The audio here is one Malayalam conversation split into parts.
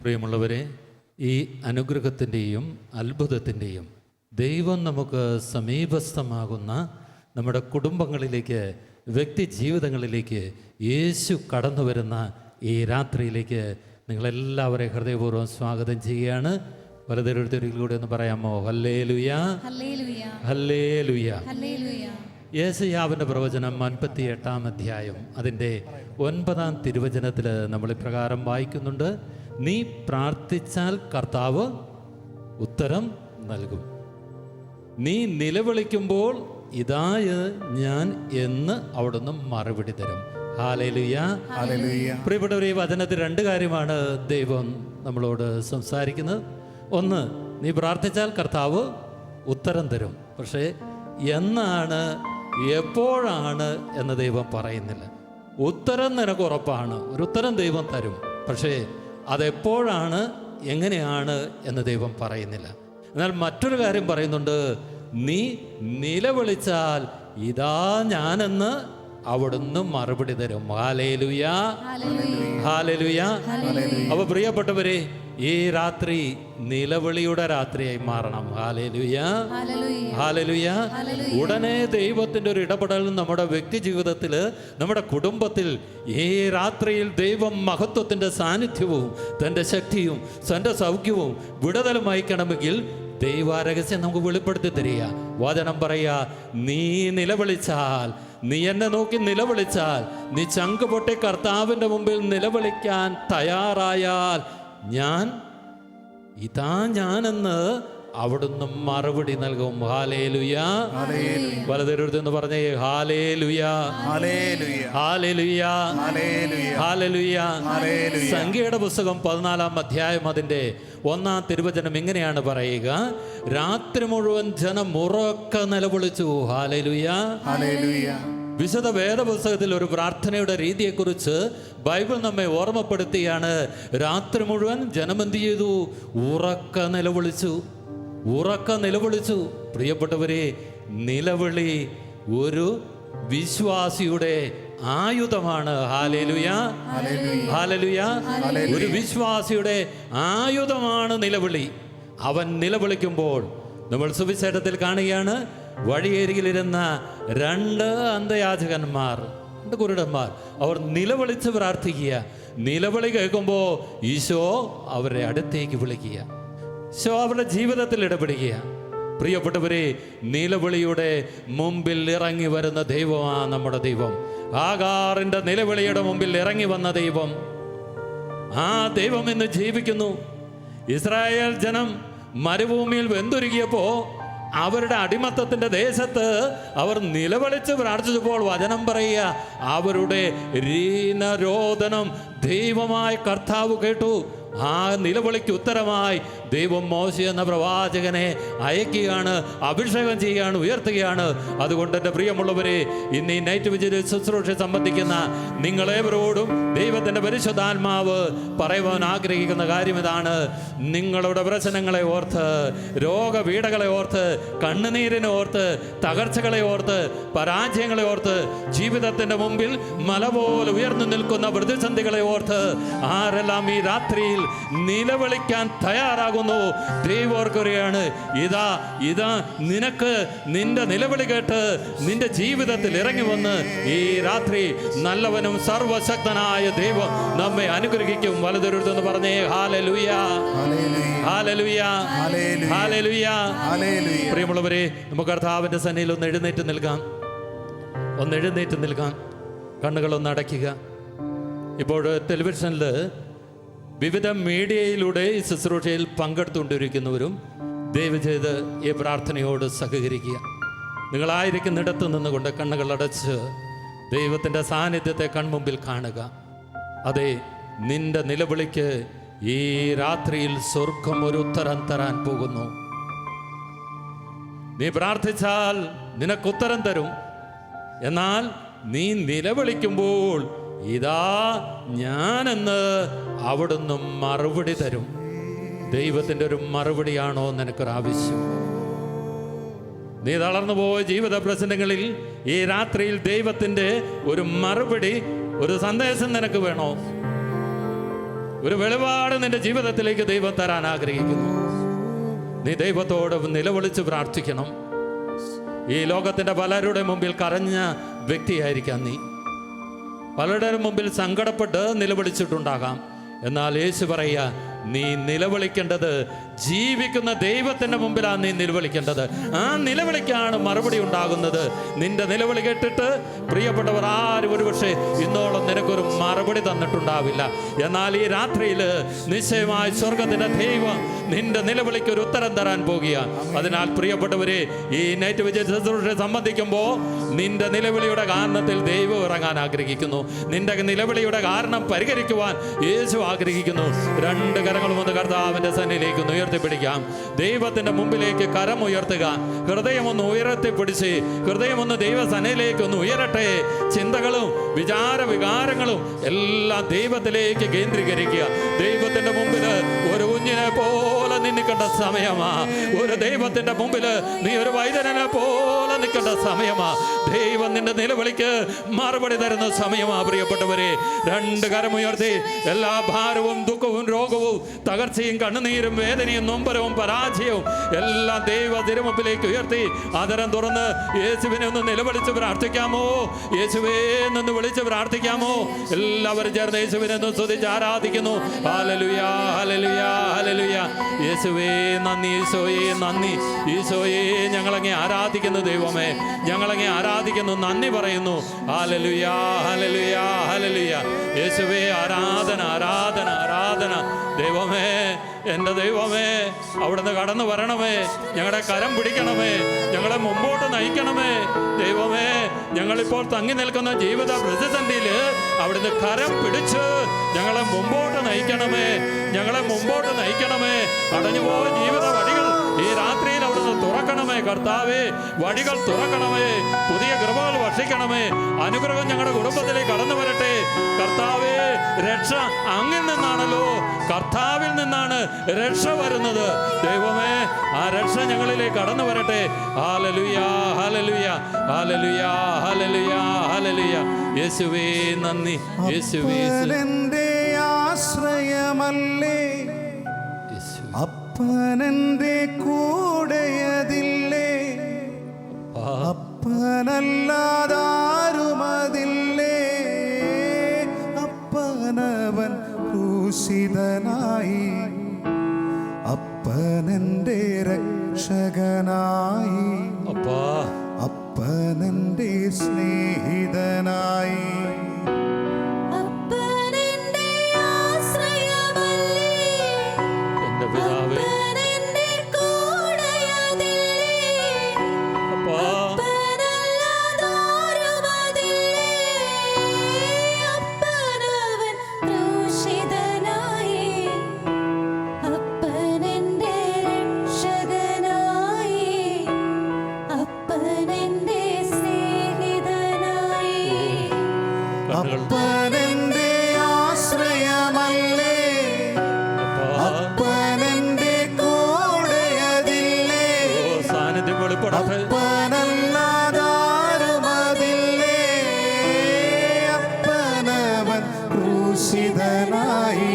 പ്രിയമുള്ളവരെ, ഈ അനുഗ്രഹത്തിൻ്റെയും അത്ഭുതത്തിൻ്റെയും ദൈവം നമുക്ക് സമീപസ്ഥമാകുന്ന നമ്മുടെ കുടുംബങ്ങളിലേക്ക്, വ്യക്തി ജീവിതങ്ങളിലേക്ക് യേശു കടന്നു വരുന്ന ഈ രാത്രിയിലേക്ക് നിങ്ങളെല്ലാവരെയും ഹൃദയപൂർവ്വം സ്വാഗതം ചെയ്യുകയാണ്. വലതെഴുത്തിലൂടെ ഒന്ന് പറയാമോ? Hallelujah, hallelujah. യെശയ്യാവിൻ്റെ പ്രവചനം 58-ാം അധ്യായം അതിൻ്റെ 9-ാം തിരുവചനത്തിൽ നമ്മൾ ഇപ്രകാരം വായിക്കുന്നുണ്ട്: നീ പ്രാർത്ഥിച്ചാൽ കർത്താവ് ഉത്തരം നൽകും, നീ നിലവിളിക്കുമ്പോൾ ഇതാ ഞാൻ എന്ന് അവിടുന്ന് മറുപടി തരും. Hallelujah, hallelujah. പ്രിയപ്പെട്ടവരെ, ഈ വചനത്തിൽ രണ്ട് കാര്യമാണ് ദൈവം നമ്മളോട് സംസാരിക്കുന്നത്. ഒന്ന്, നീ പ്രാർത്ഥിച്ചാൽ കർത്താവ് ഉത്തരം തരും. പക്ഷേ എന്നാണ്, എപ്പോഴാണ് എന്ന് ദൈവം പറയുന്നില്ല. ഉത്തരം നിനക്ക് ഉറപ്പാണ്, ഒരു ഉത്തരം ദൈവം തരും. പക്ഷേ അതെപ്പോഴാണ്, എങ്ങനെയാണ് എന്ന് ദൈവം പറയുന്നില്ല. എന്നാൽ മറ്റൊരു കാര്യം പറയുന്നുണ്ട്: നീ നിലവിളിച്ചാൽ ഇതാ ഞാനെന്ന് അവിടുന്ന് മറുപടി തരും. Hallelujah, hallelujah. അപ്പോൾ പ്രിയപ്പെട്ടവരെ, ഈ രാത്രി നിലവിളിയുടെ രാത്രിയായി മാറണം. Hallelujah, hallelujah. ഉടനെ ദൈവത്തിൻ്റെ ഒരു ഇടപെടൽ നമ്മുടെ വ്യക്തി ജീവിതത്തിൽ, നമ്മുടെ കുടുംബത്തിൽ ഈ രാത്രിയിൽ ദൈവം മഹത്വത്തിൻ്റെ സാന്നിധ്യവും തൻ്റെ ശക്തിയും തൻ്റെ സൗഖ്യവും വിടുതലും അയക്കണമെങ്കിൽ ദൈവാരഹസ്യം നമുക്ക് വെളിപ്പെടുത്തി തരിക. വചനം പറയാ: നീ നിലവിളിച്ചാൽ, നീ എന്നെ നോക്കി നിലവിളിച്ചാൽ, നീ ചങ്ക് പൊട്ടി കർത്താവിൻ്റെ മുമ്പിൽ നിലവിളിക്കാൻ തയ്യാറായാൽ ഇതാ ഞാനെന്ന് അവിടുന്ന് മറുപടി നൽകും. ഹല്ലേലൂയ, വലതെഴുത്തെന്ന് പറഞ്ഞേ ഹല്ലേലൂയ, ഹല്ലേലൂയ, ഹല്ലേലൂയ. സംഖ്യയുടെ പുസ്തകം 14-ാം അധ്യായം അതിൻ്റെ 1-ാം തിരുവചനം ഇങ്ങനെയാണ് പറയുക: രാത്രി മുഴുവൻ ജനം ഉറക്കെ നിലവിളിച്ചു. Hallelujah, hallelujah. വിശുദ്ധ വേദപുസ്തകത്തിൽ ഒരു പ്രാർത്ഥനയുടെ രീതിയെക്കുറിച്ച് ബൈബിൾ നമ്മെ ഓർമ്മപ്പെടുത്തിയാണ്. രാത്രി മുഴുവൻ ജനം എന്ത് ചെയ്തു? ഉറക്ക നിലവിളിച്ചു, ഉറക്ക നിലവിളിച്ചു. പ്രിയപ്പെട്ടവരെ, നിലവിളി ഒരു വിശ്വാസിയുടെ ആയുധമാണ്. Hallelujah, hallelujah. ഒരു വിശ്വാസിയുടെ ആയുധമാണ് നിലവിളി. അവൻ നിലവിളിക്കുമ്പോൾ നമ്മൾ സുവിശേഷത്തിൽ കാണുകയാണ്, വഴിയരികിലിരുന്ന 2 അന്ധയാചകന്മാർ, 2 കുരുടന്മാർ, അവർ നിലവിളിച്ച് പ്രാർത്ഥിക്കുക. നിലവിളി കേൾക്കുമ്പോൾ ഈശോ അവരെ അടുത്തേക്ക് വിളിക്കുക, ഈശോ അവരുടെ ജീവിതത്തിൽ ഇടപെടുക. പ്രിയപ്പെട്ടവരെ, നിലവിളിയുടെ മുമ്പിൽ ഇറങ്ങി വരുന്ന ദൈവമാണ് നമ്മുടെ ദൈവം. ആഗാറിൻ്റെ നിലവിളിയുടെ മുമ്പിൽ ഇറങ്ങി വന്ന ദൈവം, ആ ദൈവം ഇന്ന് ജീവിക്കുന്നു. ഇസ്രായേൽ ജനം മരുഭൂമിയിൽ വെന്തുരുകിയപ്പോൾ, അവരുടെ അടിമത്തത്തിൻ്റെ ദേശത്ത് അവർ നിലവിളിച്ച് പ്രാർത്ഥിച്ചപ്പോൾ വചനം പറയുക, അവരുടെ രീനരോദനം ദൈവമായ കർത്താവ് കേട്ടു. ആ നിലവിളിക്ക് ഉത്തരമായി ദൈവം മോശെ എന്ന പ്രവാചകനെ അയക്കുകയാണ്, അഭിഷേകം ചെയ്യുകയാണ്, ഉയർത്തുകയാണ്. അതുകൊണ്ട് എൻ്റെ പ്രിയമുള്ളവരെ, ഇന്ന് ഈ നൈറ്റ് വിജിൽ ശുശ്രൂഷ സംബന്ധിക്കുന്ന നിങ്ങളേവരോടും ദൈവത്തിൻ്റെ പരിശുദ്ധാത്മാവ് പറയുവാൻ ആഗ്രഹിക്കുന്ന കാര്യം ഇതാണ്: നിങ്ങളുടെ പ്രശ്നങ്ങളെ ഓർത്ത്, രോഗപീഠകളെ ഓർത്ത്, കണ്ണുനീരിനെ ഓർത്ത്, തകർച്ചകളെ ഓർത്ത്, പരാജയങ്ങളെ ഓർത്ത്, ജീവിതത്തിൻ്റെ മുമ്പിൽ മല പോലെ ഉയർന്നു നിൽക്കുന്ന പ്രതിസന്ധികളെ ഓർത്ത് ആരെല്ലാം ഈ രാത്രിയിൽ നിലവിളിക്കാൻ തയ്യാറാകുന്നു, ദൈവോർക്കുകയാണ്, ഇതാ നിനക്ക് നിന്റെ നിലവിളി കേട്ട് നിന്റെ ജീവിതത്തിൽ ഇറങ്ങി വന്ന് ഈ രാത്രി നല്ലവനും സർവശക്തനായ ദൈവം നമ്മെ അനുഗ്രഹിക്കും. വലതൊരുത്തെന്ന് പറഞ്ഞേ ഹല്ലേലൂയ, ഹല്ലേലൂയ, ഹല്ലേലൂയ. പ്രിയമുള്ളവരെ, നമുക്ക് കർത്താവിന്റെ സന്നിധിയിൽ ഒന്ന് എഴുന്നേറ്റ് നിൽക്കാം, കണ്ണുകളൊന്ന് അടയ്ക്കുക. ഇപ്പോൾ ടെലിവിഷനിൽ വിവിധ മീഡിയയിലൂടെ ഈ ശുശ്രൂഷയിൽ പങ്കെടുത്തുകൊണ്ടിരിക്കുന്നവരും ദയവ് ചെയ്ത് ഈ പ്രാർത്ഥനയോട് സഹകരിക്കുക. നിങ്ങളായിരിക്കുന്നിടത്ത് നിന്നുകൊണ്ട് കണ്ണുകളടച്ച് ദൈവത്തിൻ്റെ സാന്നിധ്യത്തെ കൺമുമ്പിൽ കാണുക. അതെ, നിന്റെ നിലവിളിക്ക് ഈ രാത്രിയിൽ സ്വർഗം ഒരു ഉത്തരം തരാൻ പോകുന്നു. നീ പ്രാർത്ഥിച്ചാൽ നിനക്കുത്തരം തരും. എന്നാൽ നീ നിലവിളിക്കുമ്പോൾ ഇതാ ഞാനെന്ന് അവിടുന്ന് മറുപടി തരും. ദൈവത്തിൻ്റെ ഒരു മറുപടിയാണോ നിനക്കൊരാവശ്യം? നീ തളർന്നുപോയ ജീവിത പ്രശ്നങ്ങളിൽ ഈ രാത്രിയിൽ ദൈവത്തിൻ്റെ ഒരു മറുപടി, ഒരു സന്ദേശം നിനക്ക് വേണോ? ഒരു വെളിപാട് നിന്റെ ജീവിതത്തിലേക്ക് ദൈവം തരാൻ ആഗ്രഹിക്കുന്നു. നീ ദൈവത്തോട് നിലവിളിച്ച് പ്രാർത്ഥിക്കണം. ഈ ലോകത്തിൻ്റെ പലരുടെ മുമ്പിൽ കരഞ്ഞ വ്യക്തിയായിരിക്കാം നീ. പലരുടെ മുമ്പിൽ സങ്കടപ്പെട്ട് നിലവിളിച്ചിട്ടുണ്ടാകാം. എന്നാൽ യേശു പറയുക, നീ നിലവിളിക്കേണ്ടത് ജീവിക്കുന്ന ദൈവത്തിൻ്റെ മുമ്പിലാണ് നീ നിലവിളിക്കേണ്ടത്. ആ നിലവിളിക്കാണ് മറുപടി ഉണ്ടാകുന്നത്. നിന്റെ നിലവിളി കേട്ടിട്ട് പ്രിയപ്പെട്ടവർ ആരും ഒരുപക്ഷെ ഇന്നോളം നിനക്കൊരു മറുപടി തന്നിട്ടുണ്ടാവില്ല. എന്നാൽ ഈ രാത്രിയിൽ നിശ്ചയമായി സ്വർഗത്തിൻ്റെ ദൈവം നിന്റെ നിലവിളിക്ക് ഒരു ഉത്തരം തരാൻ പോകുക. അതിനാൽ പ്രിയപ്പെട്ടവരെ, ഈ നൈറ്റ് വിജയ ശുശ്രൂഷയെ സംബന്ധിക്കുമ്പോൾ നിന്റെ നിലവിളിയുടെ കാരണത്തിൽ ദൈവം ഇറങ്ങാൻ ആഗ്രഹിക്കുന്നു. നിന്റെ നിലവിളിയുടെ കാരണം പരിഹരിക്കുവാൻ യേശു ആഗ്രഹിക്കുന്നു. രണ്ട് കരങ്ങളും ഒന്ന് കർത്താവിന്റെ സന്നിധിയിലേക്ക് ഒന്ന് ഉയർത്തിപ്പിടിക്കാം. ദൈവത്തിന്റെ മുമ്പിലേക്ക് കരം ഉയർത്തുക. ഹൃദയമൊന്ന് ഉയർത്തിപ്പിടിച്ച് ഹൃദയമൊന്ന് ദൈവസന്നിധിയിലേക്ക് ഒന്ന് ഉയരട്ടെ. ചിന്തകളും വികാരങ്ങളും എല്ലാം ദൈവത്തിലേക്ക് കേന്ദ്രീകരിക്കുക. ദൈവത്തിന്റെ മുമ്പിൽ ഒരു കുഞ്ഞിനെ പോലെ നിൽക്കേണ്ട സമയമാ. ഒരു ദൈവത്തിന്റെ മുമ്പിൽ നീ ഒരു വൈദ്യനെ പോലെ നിൽക്കേണ്ട സമയമാ. ദൈവം നിന്റെ നിലവിളിക്ക് മറുപടി തരുന്ന സമയമാ. പ്രിയപ്പെട്ടവരെ, രണ്ട് കരമുയർത്തി എല്ലാ ഭാരവും ദുഃഖവും രോഗവും തകർച്ചയും കണ്ണുനീരും വേദനയും നൊമ്പരവും പരാജയവും എല്ലാം ദൈവ തിരുമുമ്പിലേക്ക് ഉയർത്തി ആദരം തുറന്ന് യേശുവിനെ ഒന്ന് നിലവിളിച്ച് പ്രാർത്ഥിക്കാമോ? യേശുവേ എന്ന് വിളിച്ച് പ്രാർത്ഥിക്കാമോ? എല്ലാവരും ചേർന്ന് യേശുവിനെ ഒന്ന് സ്തുതിച്ച് ആരാധിക്കുന്നു. ഹല്ലേലൂയാ, ഹല്ലേലൂയാ, ഹല്ലേലൂയാ. യേശുവേ നന്ദി, ഈശോയെ നന്ദി. ഈശോയെ ഞങ്ങളങ്ങേ ആരാധിക്കുന്നു. ദൈവമേ ഞങ്ങളങ്ങേ ആരാധിക്കുന്നു, നന്ദി പറയുന്നു. ഹല്ലേലൂയാ, ഹല്ലേലൂയാ, ഹല്ലേലൂയാ. യേശുവേ ആരാധന, ആരാധന, ആരാധന. ദൈവമേ, എൻ്റെ ദൈവമേ, അവിടുന്ന് കടന്നു വരണമേ. ഞങ്ങളുടെ കരം പിടിക്കണമേ. ഞങ്ങളെ മുമ്പോട്ട് നയിക്കണമേ. ദൈവമേ, ഞങ്ങളിപ്പോൾ തങ്ങി നിൽക്കുന്ന ജീവിത പ്രതിസന്ധിയിൽ അവിടുന്ന് കരം പിടിച്ച് ഞങ്ങളെ മുമ്പോട്ട് നയിക്കണമേ. ഞങ്ങളെ മുമ്പോട്ട് നയിക്കണമേ. അടഞ്ഞുപോയ ജീവിത വഴികൾ ഈ രാത്രിയിൽ അവിടുന്ന് തുറക്കണമേ. കർത്താവേ, വഴികൾ തുറക്കണമേ. പുതിയ കൃപകൾ വർഷിക്കണമേ. അനുഗ്രഹം ഞങ്ങളുടെ കുടുംബത്തിലേക്ക് കടന്നു വരട്ടെ. കർത്താവേ, രക്ഷ അങ്ങിൽ നിന്നാണല്ലോ. കർത്താവിൽ നിന്നാണ് രക്ഷ വരുന്നത്. ദൈവമേ, ആ രക്ഷ ഞങ്ങളിലേക്ക് കടന്നു വരട്ടെ. ഹല്ലേലൂയാ, ഹല്ലേലൂയാ, ഹല്ലേലൂയാ, ഹല്ലേലൂയാ, ഹല്ലേലൂയാ. യേശുവേ നന്ദി. യേശുവേ എൻ്റെ ആശ്രയമല്ലേ, അപ്പനെൻ്റെ കൂടെയതില്ലേ, അപ്പനല്ലാതാരുമതില്ലേ. അപ്പനവൻ ക്രൂശിതനായി, അപ്പനെൻ്റെ രക്ഷകനായി, അപ്പനെൻ്റെ സ്നേഹിതനായി. അപ്പനെൻ്റെ ആശ്രയമല്ലേ, അപ്പനെൻ്റെ കൂടെയതില്ലേ, അപ്പനല്ലാതാരുമതില്ലേ. അപ്പനവൻ ക്രൂശിതനായി,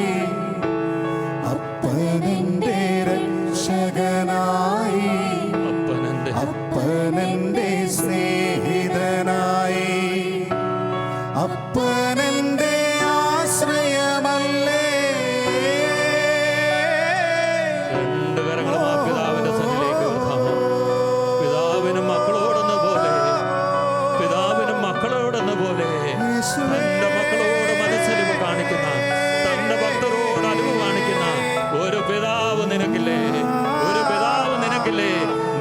അപ്പനെൻ്റെ രക്ഷകനായി, അപ്പനെൻ്റെ സ്നേഹിതനായി. അപ്പനെൻ്റെ ആശ്രയമല്ലേ. രണ്ട് കരങ്ങളും ആ പിതാവിന്റെ സന്നിധിയിലേക്ക് വെക്കാമോ? പിതാവിനും മക്കളോടെന്ന പോലെ, പിതാവിനും മക്കളോടെന്ന പോലെ തന്റെ മക്കളോട് മനസ്സലിവ് കാണിക്കുന്ന, തന്റെ ഭക്തരോട് അലിവ് കാണിക്കുന്ന ഒരു പിതാവ് നിനക്കില്ലേ? ഒരു പിതാവ് നിനക്കില്ലേ?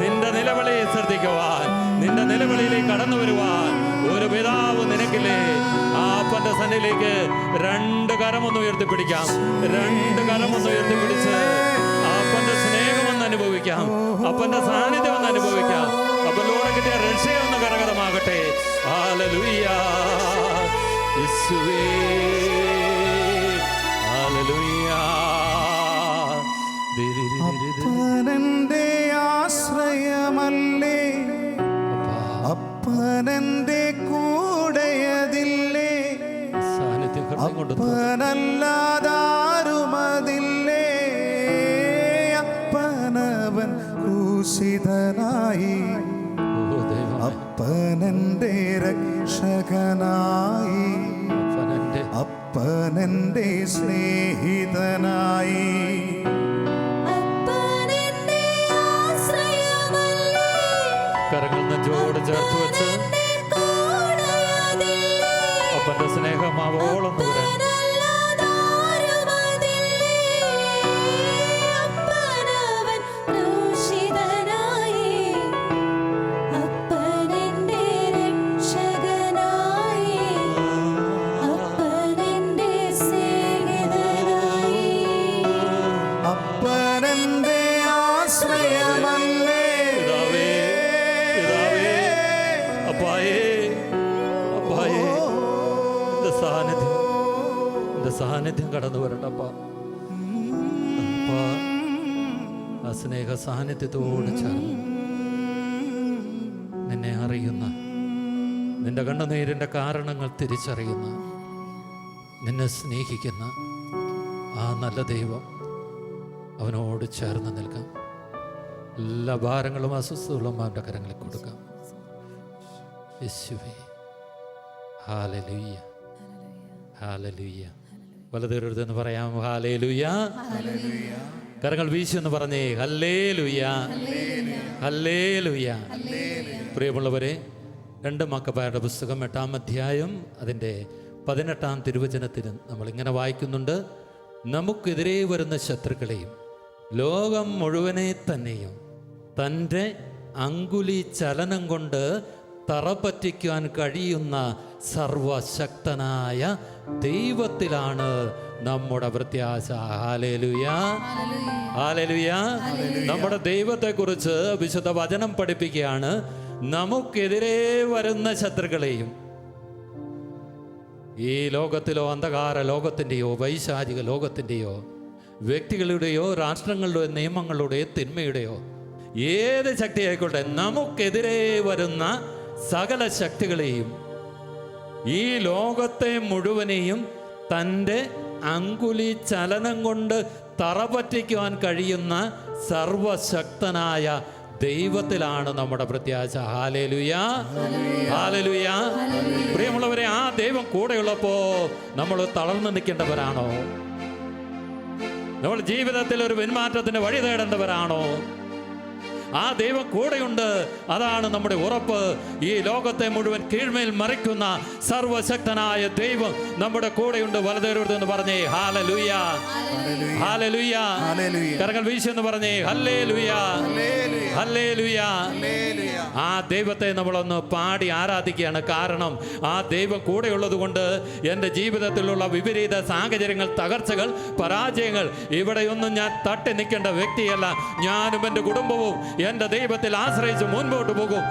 നിന്റെ നിലവിളി ശ്രദ്ധിക്കുവാൻ, നിന്റെ നിലവിളിയിലേക്ക് കടന്നു വരുവാൻ ഒരു പിതാവ് നിനക്കില്ലേ? ആ അപ്പന്റെ സന്നിധിയിലേക്ക് രണ്ട് കരമൊന്ന് ഉയർത്തിപ്പിടിക്കാം. രണ്ട് കരമൊന്ന് ഉയർത്തിപ്പിടിച്ച് അപ്പന്റെ സ്നേഹമൊന്ന് അനുഭവിക്കാം. അപ്പന്റെ സാന്നിധ്യം ഒന്ന് അനുഭവിക്കാം. അപ്പനോട് കിട്ടിയ രക്ഷയൊന്ന് കരകരമാകട്ടെ. ഹല്ലേലൂയാ, യേശുവേ, ഹല്ലേലൂയാ. അപ്പനെൻ്റെ ആശ്രയമല്ലേ, അപ്പനെൻ്റെ കൂടെയതില്ലേ, അപ്പനല്ലാതാരും ക്രൂശിതനായി, ഓ ദൈവമേ, അപ്പനെന്റെ രക്ഷകനായി, അപ്പനെന്റെ അപ്പനെന്റെ സ്നേഹിതനായി. കരങ്ങൾ നെഞ്ചോട് ചേർത്ത് വെച്ച് അപ്പന്റെ സ്നേഹമാവോളം വരാൻ അപ്പനെന്റെ ആശ്രയമല്ലേ, പിതാവേ, പിതാവേ, അപ്പായേ, അപ്പായേ, എന്റെ സാന്നിധ്യം കടന്നു വരണ്ടപ്പാ. അപ്പാ, ആ സ്നേഹ സാന്നിധ്യത്തോട് ചേർന്ന് നിന്നെ അറിയുന്ന, നിന്റെ കണ്ണുനീരിൻ്റെ കാരണങ്ങൾ തിരിച്ചറിയുന്ന, നിന്നെ സ്നേഹിക്കുന്ന ആ നല്ല ദൈവം അവനോട് ചേർന്ന് നിൽക്കാം. എല്ലാ ഭാരങ്ങളും അസ്വസ്ഥതകളും അവൻ്റെ കരങ്ങളിൽ കൊടുക്കാം. യേശുവേ, ഹല്ലേലൂയ, ഹല്ലേലൂയ. വലതുരുതെന്ന് പറയാം, ഹല്ലേലൂയ. കരങ്ങൾ വീശി എന്ന് പറഞ്ഞേ, ഹല്ലേലൂയ, ഹല്ലേലൂയ. പ്രിയമുള്ളവരെ, 2 മക്കബായരുടെ പുസ്തകം 8-ാം അധ്യായം അതിൻ്റെ 18-ാം തിരുവചനത്തിൽ നമ്മളിങ്ങനെ വായിക്കുന്നുണ്ട്: നമുക്കെതിരെ വരുന്ന ശത്രുക്കളെയും ലോകം മുഴുവനെ തന്നെയും തൻ്റെ അങ്കുലി ചലനം കൊണ്ട് തറപറ്റിക്കുവാൻ കഴിയുന്ന സർവശക്തനായ ദൈവത്തിലാണ് നമ്മുടെ പ്രത്യാശ. Hallelujah, hallelujah. നമ്മുടെ ദൈവത്തെക്കുറിച്ച് വിശുദ്ധ വചനം പഠിപ്പിക്കുകയാണ്. നമുക്കെതിരെ വരുന്ന ശത്രുക്കളെയും, ഈ ലോകത്തിലോ അന്ധകാര ലോകത്തിൻ്റെയോ വൈശാചിക ലോകത്തിൻ്റെയോ വ്യക്തികളുടെയോ രാഷ്ട്രങ്ങളുടെയോ നിയമങ്ങളുടെയോ തിന്മയുടെയോ ഏത് ശക്തി ആയിക്കോട്ടെ, നമുക്കെതിരെ വരുന്ന സകല ശക്തികളെയും, ഈ ലോകത്തെ മുഴുവനെയും തൻ്റെ അങ്കുലി ചലനം കൊണ്ട് തറപറ്റിക്കുവാൻ കഴിയുന്ന സർവശക്തനായ ദൈവത്തിലാണ് നമ്മുടെ പ്രത്യാശ. Hallelujah, hallelujah. പ്രിയമുള്ളവരെ, ആ ദൈവം കൂടെയുള്ളപ്പോ നമ്മൾ തളർന്നു നിൽക്കേണ്ടവരാണോ? നമ്മൾ ജീവിതത്തിൽ ഒരു പിന്മാറ്റത്തിന് വഴി തേടേണ്ടവരാണോ? ആ ദൈവം കൂടെയുണ്ട്, അതാണ് നമ്മുടെ ഉറപ്പ്. ഈ ലോകത്തെ മുഴുവൻ കീഴ്മേൽ മറിക്കുന്ന സർവശക്തനായ ദൈവം നമ്മുടെ കൂടെയുണ്ട്. വലതുരുതെന്ന് പറഞ്ഞേ, ഹല്ലേലൂയ, ഹല്ലേലൂയ. കരങ്ങൾ വീശെന്ന് പറഞ്ഞേ, ഹല്ലേലൂയ, ഹല്ലേലൂയ. ആ ദൈവത്തെ നമ്മളൊന്ന് പാടി ആരാധിക്കുകയാണ്. കാരണം ആ ദൈവം കൂടെയുള്ളത് കൊണ്ട് എൻ്റെ ജീവിതത്തിലുള്ള വിപരീത സാഹചര്യങ്ങൾ, തകർച്ചകൾ, പരാജയങ്ങൾ, ഇവിടെയൊന്നും ഞാൻ തട്ടി നിൽക്കേണ്ട വ്യക്തിയല്ല. ഞാനും എൻ്റെ കുടുംബവും എൻ്റെ ദൈവത്തിൽ ആശ്രയിച്ച് മുൻപോട്ട് പോകും.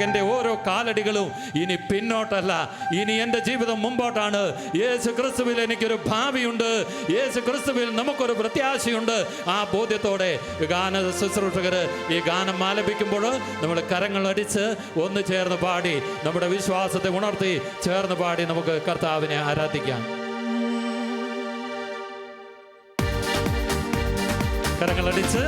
എൻ്റെ ഓരോ കാലടികളും ഇനി പിന്നോട്ടല്ല, ഇനി എൻ്റെ ജീവിതം മുമ്പോട്ടാണ്. യേശു ക്രിസ്തുവിൽ എനിക്കൊരു ഭാവിയുണ്ട്, യേശു ക്രിസ്തുവിൽ നമുക്കൊരു പ്രത്യാശയുണ്ട്. ആ ബോധ്യത്തോടെ ഗാന ശുശ്രൂഷകർ ഈ ഗാനം ആലപിക്കുമ്പോൾ നമ്മൾ കരങ്ങൾ അടിച്ച് ഒന്ന് ചേർന്ന് പാടി നമ്മുടെ വിശ്വാസത്തെ ഉണർത്തി ചേർന്ന് പാടി നമുക്ക് കർത്താവിനെ ആരാധിക്കാം. കരങ്ങളടിച്ച്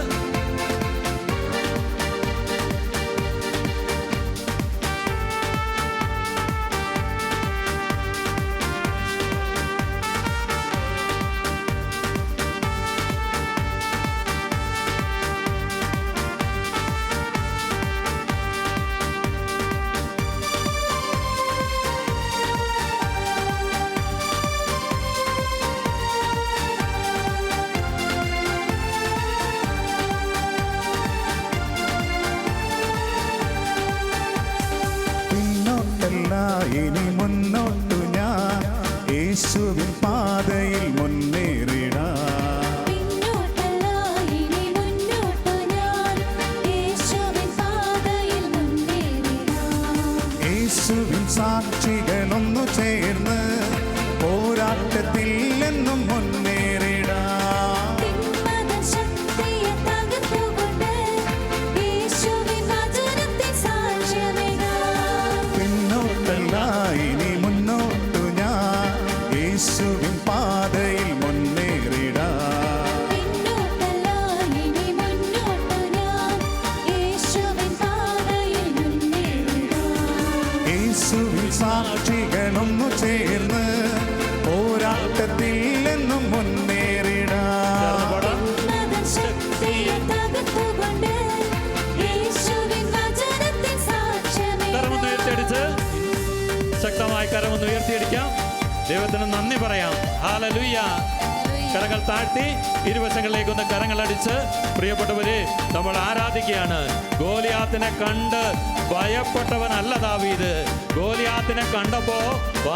ഇനി മുന്നോട്ടു ഞാൻ യേശുവിൻ പാതയിൽ മുന്നേറിടാം. യേശുവിൻ സാക്ഷികളൊന്നു ചേർന്ന് പോരാട്ടത്തിൽ എന്നും മുന്നേറിടാം. ഇനി മുന്നോട്ടു ഞാൻ യേശുവിൻ പാതയിൽ മുന്നേറിടാം. സാക്ഷികളൊന്നു ചേർന്ന് പോരാട്ടത്തിൽ എന്നും മുന്നേറിടാം. ശക്തമായി കരമൊന്ന് ഉയർത്തിയടിക്കാം. ദൈവത്തിന് നന്ദി പറയാം. ഹല്ലേലൂയ. കരങ്ങൾ താഴ്ത്തി ഇരുവശങ്ങളിലേക്ക് ഒന്ന് കരങ്ങളടിച്ച് പ്രിയപ്പെട്ടവരെ നമ്മൾ ആരാധിക്കുകയാണ്. ഗോലിയാത്തിനെ കണ്ട് ഭയപ്പെട്ടവനല്ല ദാവീദ്. ഗോലിയാത്തിനെ കണ്ടപ്പോ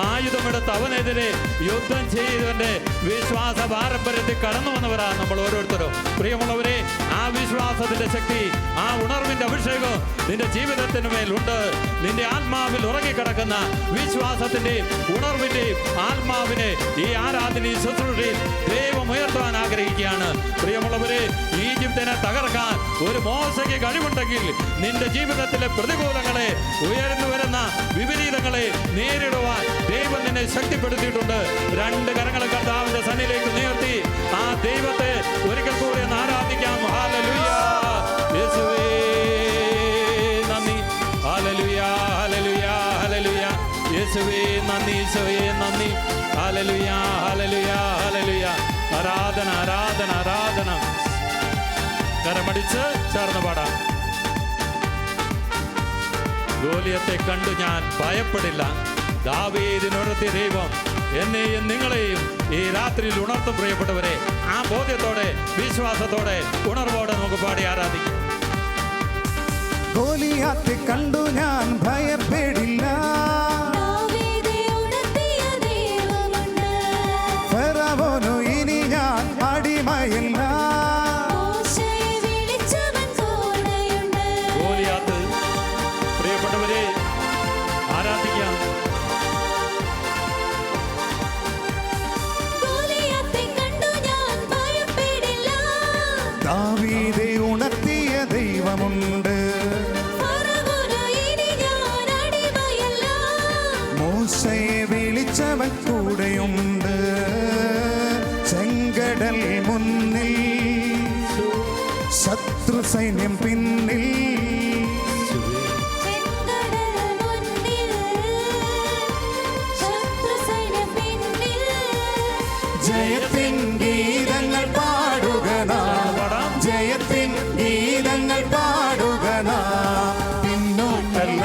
ആയുധമെടുത്ത് അവനെതിരെ യുദ്ധം ചെയ്തവന്റെ വിശ്വാസ പാരമ്പര്യത്തിൽ കടന്നു വന്നവരാണ് നമ്മൾ ഓരോരുത്തരും. പ്രിയമുള്ളവരെ, ആ വിശ്വാസത്തിന്റെ ശക്തി, ആ ഉണർവിന്റെ അഭിഷേകം നിന്റെ ജീവിതത്തിന് മേലുണ്ട്. നിന്റെ ആത്മാവിൽ ഉറങ്ങിക്കിടക്കുന്ന വിശ്വാസത്തിന്റെയും ഉണർവിന്റെയും ആത്മാവിനെ ഈ ആരാധനയും ശുശ്രൂഷയിൽ ദൈവം ഉയർത്താൻ ആഗ്രഹിക്കുകയാണ്. പ്രിയമുള്ളവരെ, ഈജിപ്തിനെ തകർക്കാൻ ഒരു മോശയ്ക്ക് കഴിവുണ്ടെങ്കിൽ നിന്റെ ജീവിതത്തിലെ പ്രതികൂലങ്ങളെ, ഉയർന്നു വരുന്ന വിപരീതങ്ങളെ നേരിടുവാൻ ദൈവം നിന്നെ ശക്തിപ്പെടുത്തിയിട്ടുണ്ട്. രണ്ട് കരങ്ങൾ കർത്താവിന്റെ സന്നിധിയിലേക്ക് ഉയർത്തി ആ ദൈവത്തെ ഒരിക്കൽ കൂടി ഒന്ന് ആരാധിക്കാം. ഹല്ലേലൂയ. യേശുവേ നന്ദി. Hallelujah, hallelujah, hallelujah. യേശുവേ നന്ദി, യേശുവേ നന്ദി. Hallelujah, hallelujah, hallelujah. ആരാധന, ആരാധന, ആരാധന. കരമടിച്ച് ചേർന്ന് പാടാം. ഗോലിയത്തെ കണ്ടു ഞാൻ ഭയപ്പെടില്ല. ദാവീദിനുണർത്തിയ ദൈവം എന്നെയും നിങ്ങളെയും ഈ രാത്രിയിൽ ഉണർത്തും. പ്രിയപ്പെട്ടവരെ, ആ ബോധ്യത്തോടെ, വിശ്വാസത്തോടെ, ഉണർവോടെ നമുക്ക് പാടി ആരാധിക്കാം. ഗോലിയാത്തെ കണ്ടു ഞാൻ ഭയപ്പെടില്ല. ഫറവോനു ഇനി ഞാൻ അടിമയില്ല. ഗോലിയാത്ത്, പ്രിയപ്പെട്ടവരെ ആരാധിക്കാം. ദാവീദെ ഉണർത്തിയ ദൈവമുണ്ട്. മോശയെ വിളിച്ചവൻ കൂടെയുണ്ട്. ചെങ്കടൽ മുന്നിൽ, ശത്രു സൈന്യം പിന്നിൽ. ജയത്തിൻ ഗീതങ്ങൾ പാടുക നാം, ജയത്തിൻ ഗീതങ്ങൾ പാടുക നാം. പിന്നോട്ടല്ല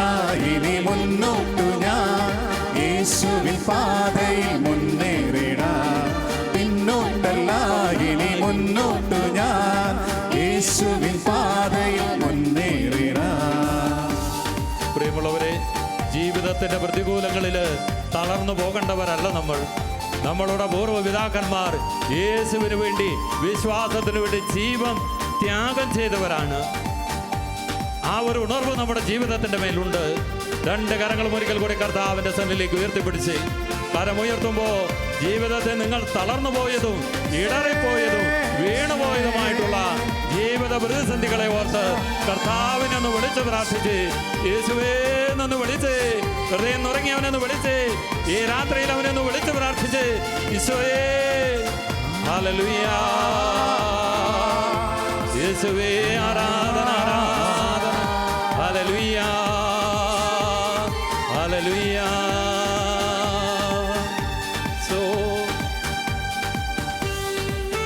ഇനി മുന്നോട്ടു ഞാൻ, യേശുവിൻ പാതയിൽ മുന്നേറിടാം. പിന്നോട്ടല്ല ഇനി മുന്നോട്ടു ഞാൻ, യേശുവിൻ പാതയിൽ മുന്നേറിടാം. പ്രിയമുള്ളവരെ, ജീവിതത്തിന്റെ പ്രതികൂലങ്ങളിൽ തളർന്നു പോകേണ്ടവരല്ല നമ്മൾ. നമ്മളുടെ പൂർവ്വപിതാക്കന്മാർ യേശുവിന് വേണ്ടി, വിശ്വാസത്തിന് വേണ്ടി ജീവൻ ത്യാഗം ചെയ്തവരാണ്. ആ ഒരു ഉണർവ് നമ്മുടെ ജീവിതത്തിന്റെ മേലുണ്ട്. രണ്ട് കരങ്ങളും ഒരിക്കൽ കൂടി കർത്താവിന്റെ സന്നിധിയിലേക്ക് ഉയർത്തിപ്പിടിച്ച് കരമുയർത്തുമ്പോ ജീവിതത്തെ നിങ്ങൾ തളർന്നു പോയതും ഇടറിപ്പോയതും വീണുപോയതുമായിട്ടുള്ള ജീവിത പ്രതിസന്ധികളെ ഓർത്ത് കർത്താവിനെ ഒന്ന് വിളിച്ച് പ്രാർത്ഥിച്ച്, യേശുവേ എന്നൊന്ന് വിളിച്ച്, ഹൃദയം നുറങ്ങിയവനെന്ന് വിളിച്ച്, ഈ രാത്രിയിൽ അവനൊന്ന് വിളിച്ച് പ്രാർത്ഥിച്ച്, ഈശോയേ ഹല്ലേലൂയ, യേശുവേ ആരാധന, ആരാധന, ഹല്ലേലൂയ, ഹല്ലേലൂയ.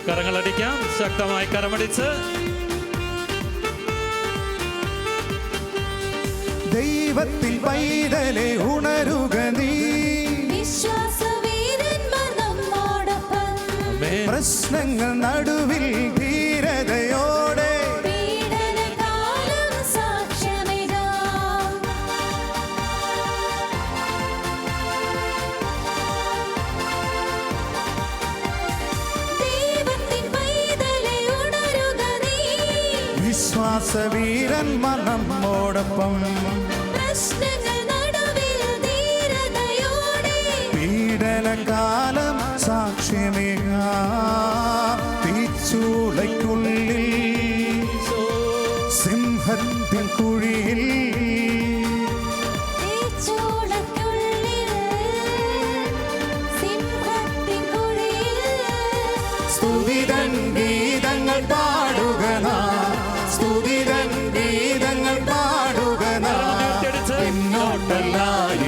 കരങ്ങളടിക്കാം, ശക്തമായി കരമടിച്ച്. ദൈവത്തിൽ പൈതലെ ഉണരുക നീ, പ്രശ്നങ്ങൾ നടുവിൽ ധീരതയോടെ വിശ്വാസവീരന്മാർ നമ്മോടൊപ്പം, പീഡനകാലം സാക്ഷ്യമേകാം. തീച്ചൂളയ്ക്കുള്ളിൽ, സിംഹത്തിൻ കുഴിയിൽ, സ്തുതിതൻ ഗീതങ്ങൾ പാടുക നാം, സ്തുതിതൻ ഗീതങ്ങൾ പാടുക നാം. പിന്നോട്ടല്ല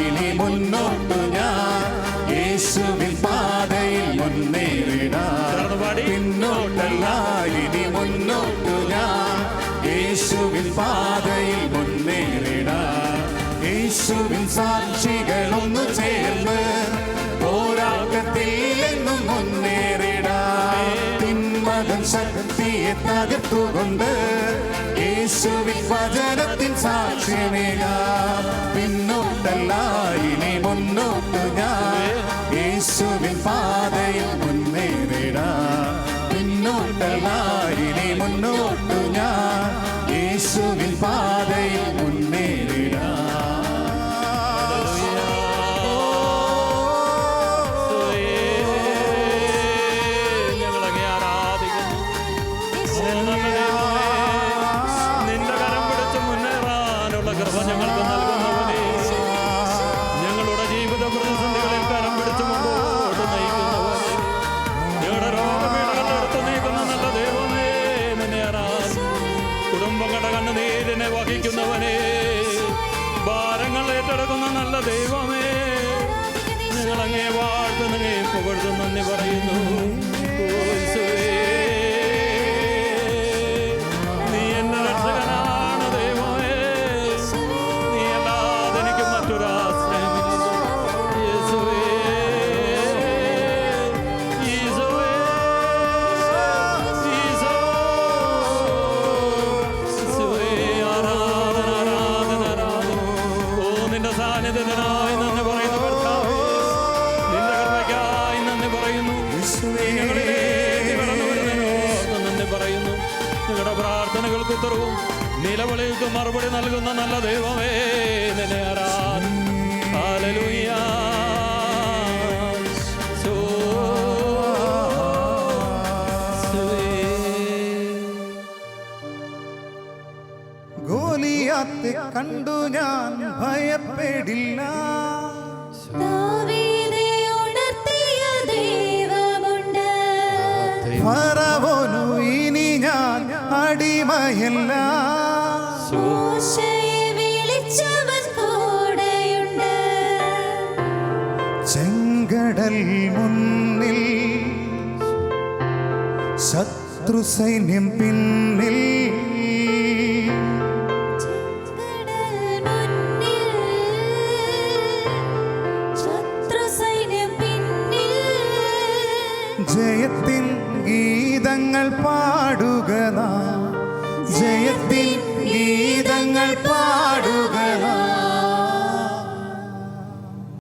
ഇനി മുന്നോട്ട് മുന്നോട്ടു ഞാൻ യേശുവിൻ പാതയിൽ മുന്നേറിടാം. പിന്നോട്ടല്ല ഇനി മുന്നോട്ടു ഞാൻ യേശുവിൻ പാതയിൽ മുന്നേറിടാം. യേശുവിൻ സാക്ഷികളൊന്നു ചേർന്ന് പോരാട്ടത്തിൽ എന്നും മുന്നേറിടാം. തിന്മകൻ ശക്തിയെ തകർത്തുകൊണ്ട് യേശുവിൻ വചനത്തിൻ സാക്ഷ്യമേകാം. പിന്നോട്ടല്ല ഇനി മുന്നോട്ടു ഞാൻ യേശുവിൻ പാതയിൽ മുന്നേറിടാം. പിന്നോട്ടല്ല ഇനി മുന്നോട്ടു ഞാൻ യേശുവിൻ പാതയിൽ മുന്നേറിടാം. ഞങ്ങളങ്ങേ ആരാധിക്കുന്നു. നിന്റെ കരം പിടിച്ച് മുന്നേറാനുള്ള കൃപ ഞങ്ങൾക്ക് നൽകുന്നവനെ, ഞങ്ങളുടെ ജീവിത പ്രതിസന്ധികളിൽ കരം പിടിച്ച് മുമ്പോട്ട് നയിക്കുന്നവനെ, ഞങ്ങളുടെ രോഗപീഠകൾ എടുത്ത് നീക്കുന്ന നല്ല ദൈവമേ നിന്നെ ആരാധിക്കുന്നു. കുടുംബങ്ങളുടെ കണ്ണുനീരിനെ വഹിക്കുന്നവനെ, ഭാരങ്ങൾ ഏറ്റെടുക്കുന്ന നല്ല ദൈവമേ, ഞങ്ങളങ്ങേ വാഴ്ത്തുന്നങ്ങേ പുകഴ്ത്തും നന്ദി പറയുന്നു. നീ എന്റെ രക്ഷകനാണ് ദൈവമേ, നീ അല്ലാതെ എനിക്ക് മറ്റൊരാശ്രയമില്ല. യേശുവേ, യേശുവേ, യേശുവേ, ആരാധന, ആരാധന, ആരാധന. ഓ നിന്റെ സാന്നിധ്യത്തിനായി നന്ദി പറയുന്നു കർത്താവേ, നിന്റെ കൃപയ്ക്കായി നന്ദി പറയുന്നു. ഞങ്ങളിലേക്ക് കടന്നു വരുന്നതിനോർത്ത് നന്ദി പറയുന്നു. ഞങ്ങളുടെ പ്രാർത്ഥനകൾക്ക് ഉത്തരവും നിലവിളികൾക്ക് മറുപടി നൽകുന്ന നല്ല ദൈവമേ നിന്നെ ആരാധന. ഹല്ലേലൂയ. ഗോലിയാത്തെ കണ്ടു ഞാൻ ഭയപ്പെടില്ല. ദാവീദെ ഉണർത്തിയ ദൈവമുണ്ട്. ഫറവോനു ഇനി ഞാൻ അടിമയല്ല. മോശയെ വിളിച്ചവൻ കൂടെയുണ്ട്. ചെങ്കടൽ മുന്നിൽ ശത്രു സൈന്യം പിന്നിൽ. ചെങ്കടൽ മുന്നിൽ ശത്രുസൈന്യം പിന്നിൽ. ജയത്തിൻ ഗീതങ്ങൾ പാടുക